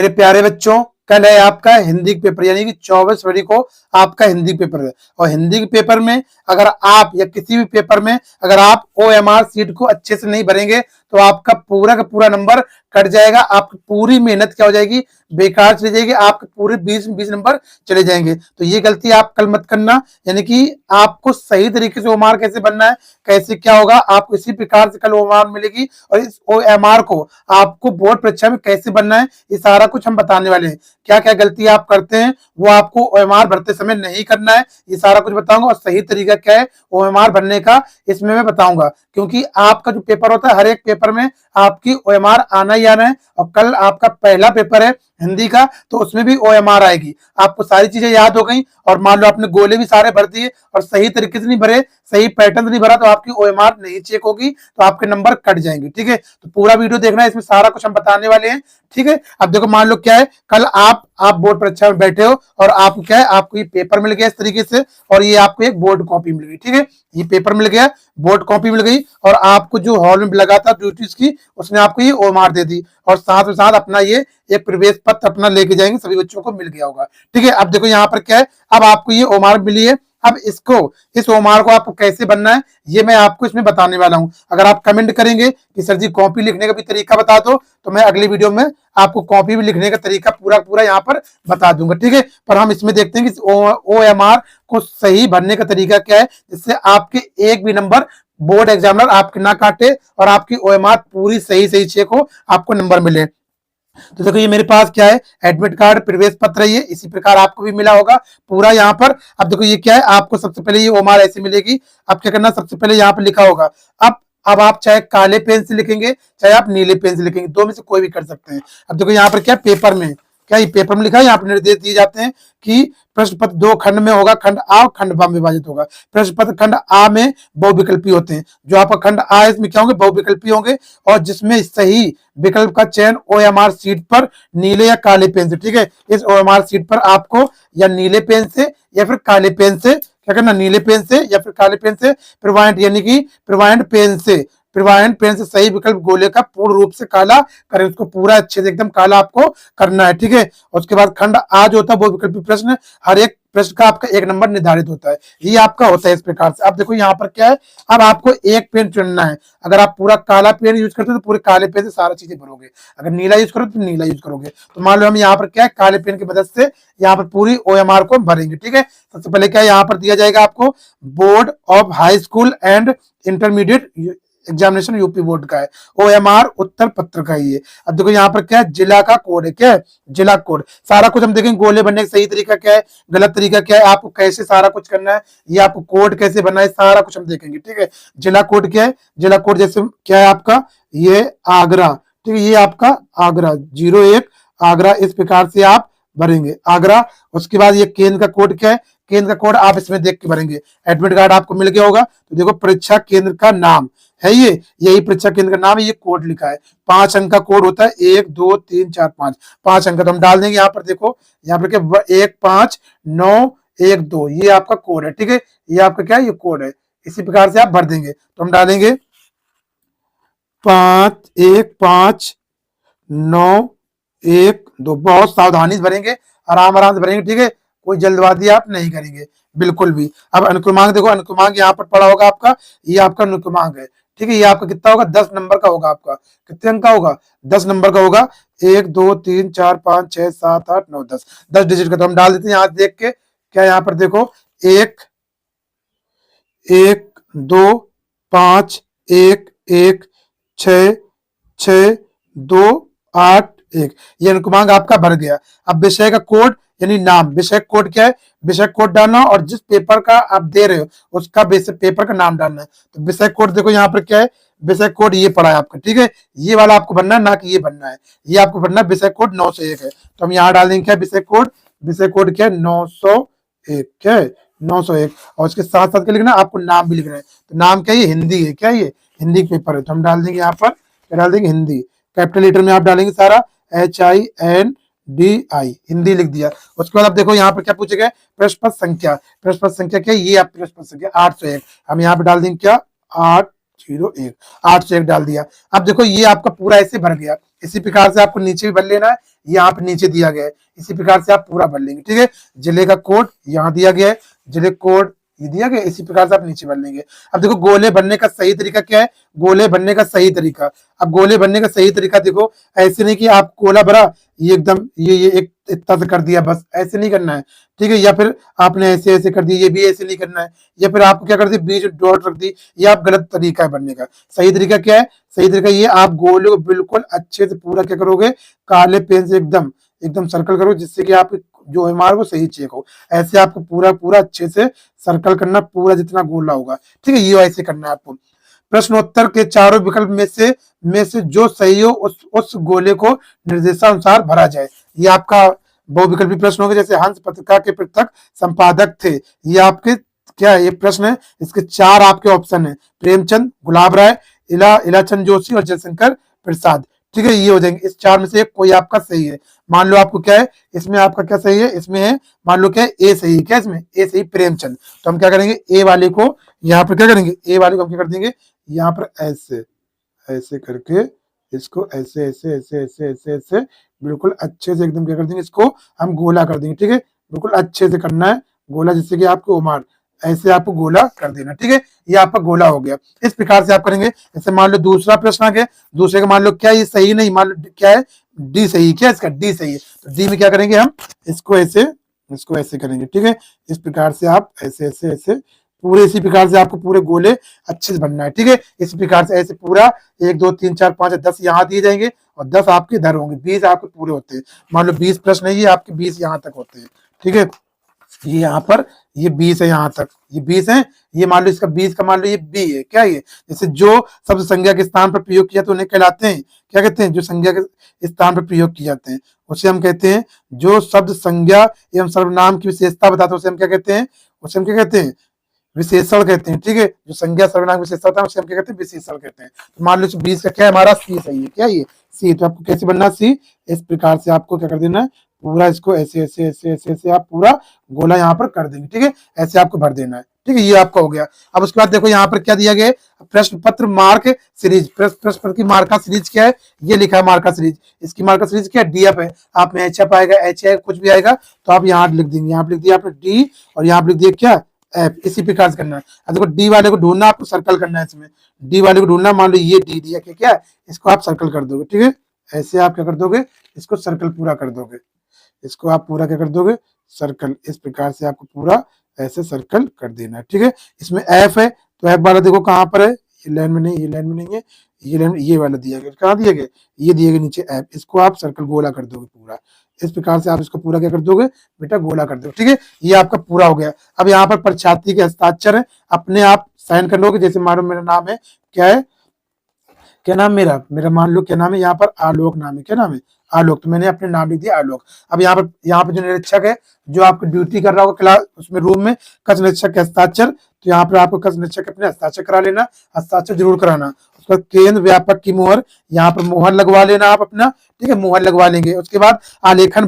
मेरे प्यारे बच्चों, कल है आपका हिंदी का पेपर, यानी कि 24 फरवरी को आपका हिंदी पेपर है। और हिंदी के पेपर में अगर आप या किसी भी पेपर में अगर आप OMR सीट को अच्छे से नहीं भरेंगे तो आपका पूरा का पूरा नंबर कट जाएगा। आपकी पूरी मेहनत क्या हो जाएगी, बेकार चली जाएगी। आपके पूरे 20 नंबर चले जाएंगे। तो ये गलती आप कल मत करना। यानी कि आपको सही तरीके से OMR कैसे बनना है, कैसे क्या होगा, आपको इसी प्रकार से कल OMR मिलेगी। और इस OMR को आपको बोर्ड परीक्षा में कैसे बनना है, ये सारा कुछ हम बताने वाले हैं। क्या क्या गलती आप करते हैं वो आपको OMR भरते समय नहीं करना है, ये सारा कुछ बताऊंगा। और सही तरीका क्या है OMR भरने का, इसमें मैं बताऊंगा। क्योंकि आपका जो पेपर होता है, हर एक पेपर में आपकी OMR आना ही आना है। और कल आपका पहला पेपर है हिंदी का, तो उसमें भी OMR आएगी। आपको सारी चीजें याद हो गई और मान लो आपने गोले भी सारे भर दिए और सही तरीके से नहीं भरे, सही पैटर्न से नहीं भरा, तो आपकी OMR नहीं चेक होगी, तो आपके नंबर कट जाएंगे। ठीक है, तो पूरा वीडियो देखना है, इसमें सारा कुछ हम बताने वाले हैं। ठीक है, अब देखो मान लो क्या है, कल आप बोर्ड परीक्षा में बैठे हो और आपको क्या है, आपको ये पेपर मिल गया इस तरीके से, और ये आपको एक बोर्ड कॉपी मिल गई। ठीक है, ये पेपर मिल गया, बोर्ड कॉपी मिल गई, और आपको जो हॉल में लगा था ड्यूटीज की, उसने आपको ये OMR दे दी। और साथ में साथ अपना ये एक प्रवेश पत्र अपना लेके जाएंगे, सभी बच्चों को मिल गया होगा। ठीक है, अब देखो यहाँ पर क्या है, अब आपको ये OMR मिली है। अब इस OMR को आपको कैसे बनना है, ये मैं आपको इसमें बताने वाला हूं। अगर आप कमेंट करेंगे कि सर जी कॉपी लिखने का भी तरीका बता दो, तो मैं अगली वीडियो में आपको कॉपी भी लिखने का तरीका पूरा पूरा यहाँ पर बता दूंगा। ठीक है, पर हम इसमें देखते हैं कि OMR को सही भरने का तरीका क्या है, जिससे आपके एक भी नंबर बोर्ड एग्जामिनर आपके ना काटे और आपकी OMR पूरी सही सही चेक हो, आपको नंबर मिले। तो देखो ये मेरे पास क्या है, एडमिट कार्ड प्रवेश पत्र, ये इसी प्रकार आपको भी मिला होगा पूरा यहाँ पर। अब देखो ये क्या है, आपको सबसे पहले ये OMR ऐसी मिलेगी। अब क्या करना, सबसे पहले यहाँ पर लिखा होगा। अब आप चाहे काले पेन से लिखेंगे, चाहे आप नीले पेन से लिखेंगे, दो में से कोई भी कर सकते हैं। अब देखो यहाँ पर क्या पेपर में, क्या ये पेपर में लिखा है, यहाँ पर निर्देश दिए जाते हैं कि प्रश्न पत्र दो खंड में होगा, खंड आ और खंड बा में विभाजित होगा। प्रश्न पत्र खंड आ में बहुविकल्पी होते हैं, जो आपका खंड आ है इसमें क्या होंगे, बहुविकल्पी होंगे, और जिसमें सही विकल्प का चयन OMR सीट पर नीले या काले पेन से। ठीक है, इस OMR सीट पर आपको या नीले पेन से या फिर काले पेन से क्या करना, नीले पेन से या फिर काले पेन से प्रिवाइंट, यानी कि प्रिवाइंट पेन से सही विकल्प गोले का पूर्ण रूप से काला करें, उसको पूरा अच्छे से एकदम काला आपको करना है। ठीक है, उसके बाद खंड आ जो होता है वो विकल्पी प्रश्न, हर एक प्रश्न का आपका एक नंबर निर्धारित होता है, ये आपका होता है इस प्रकार से। अब देखो यहाँ पर क्या है, अब आपको एक पेन चुनना है। अगर आप पूरा काला पेन यूज करते हो तो पूरे काले पेन से सारा चीजें भरोगे, अगर नीला यूज करो तो नीला यूज करोगे। तो मान लो हम यहाँ पर क्या है, काले पेन की मदद से यहाँ पर पूरी OMR को भरेंगे। ठीक है, सबसे पहले क्या है, यहाँ पर दिया जाएगा आपको board of high school and intermediate examination UP board का है, OMR उत्तर पत्र का ही है। अब देखो यहाँ पर क्या है, जिला का कोड है, क्या है, जिला कोड। सारा कुछ हम देखेंगे, गोले बनने का सही तरीका क्या है, गलत तरीका क्या है, आपको कैसे सारा कुछ करना है, ये आपको कोड कैसे बनना है, सारा कुछ हम देखेंगे। ठीक है, जिला कोड क्या है, जिला कोड जैसे क्या है आपका, ये आगरा। ठीक है, ये आपका आगरा 01 आगरा, इस प्रकार से आप भरेंगे आगरा। उसके बाद ये केंद्र का कोड क्या है, केंद्र का कोड आप इसमें देख के भरेंगे। एडमिट कार्ड आपको मिल गया होगा, तो देखो परीक्षा केंद्र का नाम है, ये यही परीक्षा केंद्र का नाम है, ये कोड लिखा है। 5 अंक का कोड होता है, 1 2 3 4 5, 5 अंक तो हम डाल देंगे यहाँ पर। देखो यहाँ पर क्या 1 5 9 1 2, ये आपका कोड है। ठीक है, ये आपका क्या है, ये कोड है। इसी प्रकार से आप भर देंगे, तो हम डालेंगे 5 1 5 9 1 2, बहुत सावधानी से भरेंगे, आराम आराम से भरेंगे। ठीक है, कोई जल्दबाजी आप नहीं करेंगे बिल्कुल भी। अब अनुक्रमांक देखो, अनुक्रमांक यहाँ पर पड़ा होगा आपका, ये आपका अनुक्रमांक है। ठीक है, ये आपका कितना होगा, 10 नंबर का होगा। आपका कितने अंक का होगा, 10 नंबर का होगा। 1 2 3 4 5 6 7 8 9 10, 10 डिजिट का। तो हम डाल देते हैं यहाँ देख के, क्या यहाँ पर देखो 1 1 2 5 1 1 6 6 2 8 1, ये अनुक्रमांक आपका भर गया। अब विषय का कोड यानी नाम, विषय कोड क्या है, विषय कोड डालना, और जिस पेपर का आप दे रहे हो उसका पेपर का नाम डालना है। तो विषय कोड देखो यहाँ पर क्या है, विषय कोड ये पड़ा है आपका। ठीक है, ये वाला आपको बनना है, ना कि ये बनना है, ये आपको बनना है विषय कोड 901 है। तो हम यहाँ डाल देंगे क्या, विषय कोड क्या है 901, क्या है 901। और उसके साथ साथ क्या लिखना है, आपको नाम भी लिखना है। तो नाम क्या है, हिंदी है, क्या ये हिंदी पेपर है। तो हम डाल देंगे यहाँ पर, क्या डाल देंगे, हिंदी। कैपिटल लेटर में आप डालेंगे सारा, HINDI, हिंदी लिख दिया। उसके बाद आप देखो यहाँ पर क्या पूछे गए, प्रश्न पत्र संख्या। प्रश्न पत्र संख्या क्या है, ये आप प्रश्न पत्र संख्या 801, हम यहाँ पे डाल देंगे क्या, 8 01, 801 डाल दिया। अब देखो ये आपका पूरा ऐसे भर गया। इसी प्रकार से आपको नीचे भी भर लेना है, यहाँ पे नीचे दिया गया है, इसी प्रकार से आप पूरा भर लेंगे। ठीक है, जिले का कोड यहाँ दिया गया है, जिले कोड ये दिया गया, इसी प्रकार से आप नीचे भर लेंगे। अब देखो गोले बनने का सही तरीका क्या है, गोले बनने का सही तरीका, अब गोले बनने का सही तरीका देखो, ऐसे नहीं कि आप गोला भरा ये एकदम ये एक इतना से कर दिया, बस ऐसे नहीं करना है। ठीक है, या फिर आपने ऐसे ऐसे कर दिया, ये भी ऐसे नहीं करना है, या फिर आपको क्या कर दिया बीच डॉट रख दी, ये आप गलत तरीका है बनने का। सही तरीका क्या है, सही तरीका ये आप गोले को बिल्कुल अच्छे से पूरा क्या करोगे, काले पेन से एकदम एकदम सर्कल करो, जिससे कि आप जो है मार वो सही चेक हो। ऐसे आपको पूरा पूरा अच्छे से सर्कल करना, पूरा जितना गोला होगा। ठीक है, ये ऐसे करना है आपको। प्रश्नोत्तर के चारों विकल्प में से जो सही हो उस गोले को निर्देशानुसार भरा जाए। ये आपका बहुविकल्पी प्रश्न होगा, जैसे हंस पत्रिका के पृथक संपादक थे, ये आपके क्या है, ये प्रश्न है, इसके 4 आपके ऑप्शन है, प्रेमचंद, गुलाब राय, इलाचंद जोशी और जयशंकर प्रसाद। ठीक है, ये हो जाएंगे, इस 4 में से कोई आपका सही है। मान लो आपको क्या है, इसमें आपका क्या सही है, इसमें है मान लो क्या है ए सही है, क्या इसमें ए सही प्रेमचंद। तो हम क्या करेंगे, ए वाले को यहाँ पर क्या करेंगे, ए वाले को हम क्या कर देंगे, यहाँ पर ऐसे ऐसे करके इसको ऐसे ऐसे ऐसे ऐसे ऐसे ऐसे बिल्कुल अच्छे से एकदम क्या कर देंगे, इसको हम गोला कर देंगे। ठीक है, बिल्कुल अच्छे से करना है गोला, जिससे कि आपको उमार ऐसे आपको गोला कर देना। ठीक है, ये आपका गोला हो गया। इस प्रकार से आप करेंगे। जैसे मान लो दूसरा प्रश्न आ गया, दूसरे का मान लो क्या ये सही नहीं, मान लो क्या है डी सही, क्या इसका डी सही है, तो डी में क्या करेंगे हम इसको ऐसे करेंगे। ठीक है, इस प्रकार से आप ऐसे ऐसे ऐसे पूरे इसी प्रकार से आपको पूरे गोले अच्छे से बनना है। ठीक है, इस प्रकार से ऐसे पूरा 1 2 3 4 5 10 यहाँ दिए जाएंगे और 10 आपके इधर होंगे, 20 आपके पूरे होते हैं। मान लो 20 प्रश्न है, ये आपके 20 यहाँ तक होते हैं। ठीक है, ये यहाँ पर ये 20 है, यहाँ तक ये 20 है, ये मान लो इसका 20 का मान लो ये बी है, क्या ये, जैसे जो शब्द संज्ञा के स्थान पर प्रयोग किया तो उन्हें कहलाते हैं, क्या कहते हैं, जो संज्ञा के स्थान पर प्रयोग किए जाते हैं उसे हम कहते हैं, जो शब्द संज्ञा एवं सर्वनाम की विशेषता बताते हैं उसे हम क्या कहते हैं, उसे हम क्या कहते हैं, विशेषण कहते हैं। ठीक है, जो संज्ञा सर्वनाम विशेषता होता है उसे हम क्या कहते हैं, विशेषण कहते हैं। तो मान लो 20 का क्या है हमारा सी सही है, क्या ये सी, तो आपको कैसे बनना सी, इस प्रकार से आपको क्या कर देना है, पूरा इसको ऐसे ऐसे ऐसे ऐसे ऐसे आप पूरा गोला यहाँ पर कर देंगे। ठीक है, ऐसे आपको भर देना है। ठीक है, ये आपका हो गया। अब उसके बाद देखो यहाँ पर क्या दिया गया है, प्रश्न पत्र मार्क सीरीज, प्रश्न पत्र की मार्का सीरीज क्या है, ये लिखा है मार्का सीरीज, इसकी मार्का सीरीज क्या है, डीएफ है। आप में एचएफ आएगा, एच आएगा, कुछ भी आएगा तो आप यहाँ लिख देंगे, यहाँ लिख दिया आपने डी और यहाँ लिख दिया क्या एफ, इसी प्रकार से करना है। अब देखो डी वाले को ढूंढना, आपको सर्कल करना है, इसमें डी वाले को ढूंढना, मान लो ये डी दिया क्या है, इसको आप सर्कल कर दोगे। ठीक है, ऐसे आप क्या कर दोगे, इसको सर्कल पूरा कर दोगे, इसको आप पूरा क्या कर दोगे, सर्कल, इस प्रकार से आपको पूरा ऐसे सर्कल कर देना है। ठीक है, इसमें एफ है तो एफ वाला देखो कहाँ पर है, ये लाइन में नहीं, ये लाइन में नहीं है, ये लाइन ये वाला दिया गया, कहाँ दिया गया, ये दिया गया नीचे एफ, इसको आप सर्कल गोला कर दोगे पूरा, इस प्रकार से आप इसको पूरा क्या कर दोगे बेटा, गोला कर दोगे। ठीक है, ये आपका पूरा हो गया। अब यहाँ पर परीक्षार्थी के हस्ताक्षर है, अपने आप साइन कर लोगे। जैसे मान लो मेरा नाम है, क्या है, क्या नाम मेरा मेरा मान लो क्या नाम है, यहाँ पर आलोक नाम है, क्या नाम है आलोक, तो मैंने अपने नाम लिख दिया आलोक। अब यहाँ पर जो निरीक्षक है, जो आपको ड्यूटी कर रहा होगा क्लास उसमें रूम में, कक्ष निरीक्षक के हस्ताक्षर, तो यहाँ पर आपको कक्ष निरीक्षक अपने हस्ताक्षर करा लेना, हस्ताक्षर जरूर कराना। उसके बाद केंद्र व्यापक की मोहर, यहाँ पर मोहर लगवा लेना आप अपना। ठीक है, मोहर लगवा लेंगे। उसके बाद आलेखन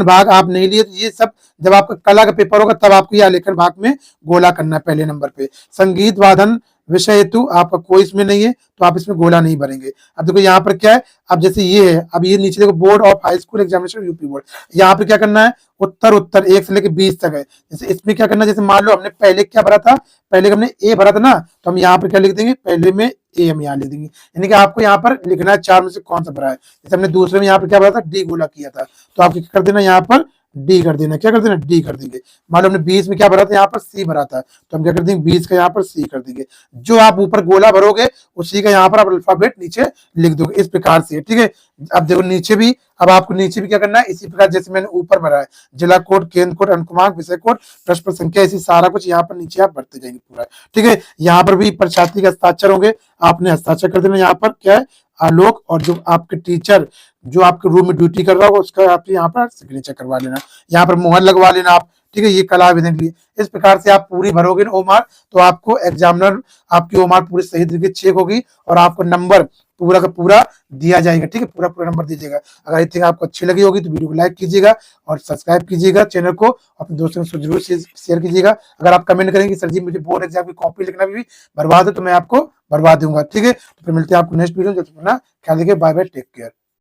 भाग आप नहीं लिए, तो ये सब जब आपका कला का पेपर होगा तब आपको ये आलेखन भाग में गोला करना है पहले नंबर पे। संगीत वादन विषय हेतु आपका कोई इसमें नहीं है तो आप इसमें गोला नहीं भरेंगे। अब देखो यहाँ पर क्या है, अब जैसे ये है, अब ये नीचे देखो board of high school examination UP board, यहाँ पे क्या करना है, उत्तर 1 से लेकर 20 तक है। जैसे इसमें क्या करना है, जैसे मान लो हमने पहले क्या भरा था, पहले हमने ए भरा था ना, तो हम यहाँ पर क्या लिख देंगे, पहले में ए हम यहाँ लिख देंगे, यानी कि आपको यहाँ पर लिखना है 4 में से कौन सा भरा है। जैसे हमने दूसरे में यहाँ पर क्या भरा था, डी गोला किया था, तो आप क्या कर देना, यहाँ पर डी कर देना, क्या कर देना, डी कर देंगे। मान लो हमने 20 में क्या भरा था, यहाँ पर सी भरा था, तो हम क्या कर देंगे, 20 का यहाँ पर सी कर देंगे। जो आप ऊपर गोला भरोगे उसी का यहाँ पर आप अल्फाबेट नीचे लिख दोगे, इस प्रकार से। ठीक है, अब देखो नीचे भी, अब आपको नीचे भी क्या करना है, इसी प्रकार जैसे मैंने ऊपर भरा है, जिला कोड, केंद्र कोड, अंक क्रमांक, विषय कोड, प्रश्न संख्या, इसी सारा कुछ यहाँ पर नीचे आप भरते जाएंगे पूरा। ठीक है, यहाँ पर भी परीक्षार्थी के हस्ताक्षर होंगे, आपने हस्ताक्षर कर देना। यहाँ पर क्या है, आलोक, और जो आपके टीचर जो आपके रूम में ड्यूटी कर रहा होगा उसका आप यहाँ पर सिग्नेचर करवा लेना, यहाँ पर मोहर लगवा लेना आप। ठीक है, ये कला आवेदन के लिए। इस प्रकार से आप पूरी भरोगे ना ओमार, तो आपको एग्जामिनर आपकी ओमार पूरी सही तरीके से चेक होगी और आपको नंबर पूरा का पूरा दिया जाएगा। ठीक है, पूरा पूरा नंबर दीजिएगा। अगर ये थिंग आपको अच्छी लगी होगी तो वीडियो को लाइक कीजिएगा और सब्सक्राइब कीजिएगा चैनल को, अपने दोस्तों के साथ जरूर शेयर कीजिएगा। अगर आप कमेंट करेंगे सर जी मुझे बोर्ड एग्जाम की कॉपी लिखना भी बर्बाद है, तो मैं आपको बर्बाद दूंगा। ठीक है, तो फिर मिलते हैं आपको नेक्स्ट वीडियो। जब तक अपना ख्याल रखिए, बाय बाय, टेक केयर।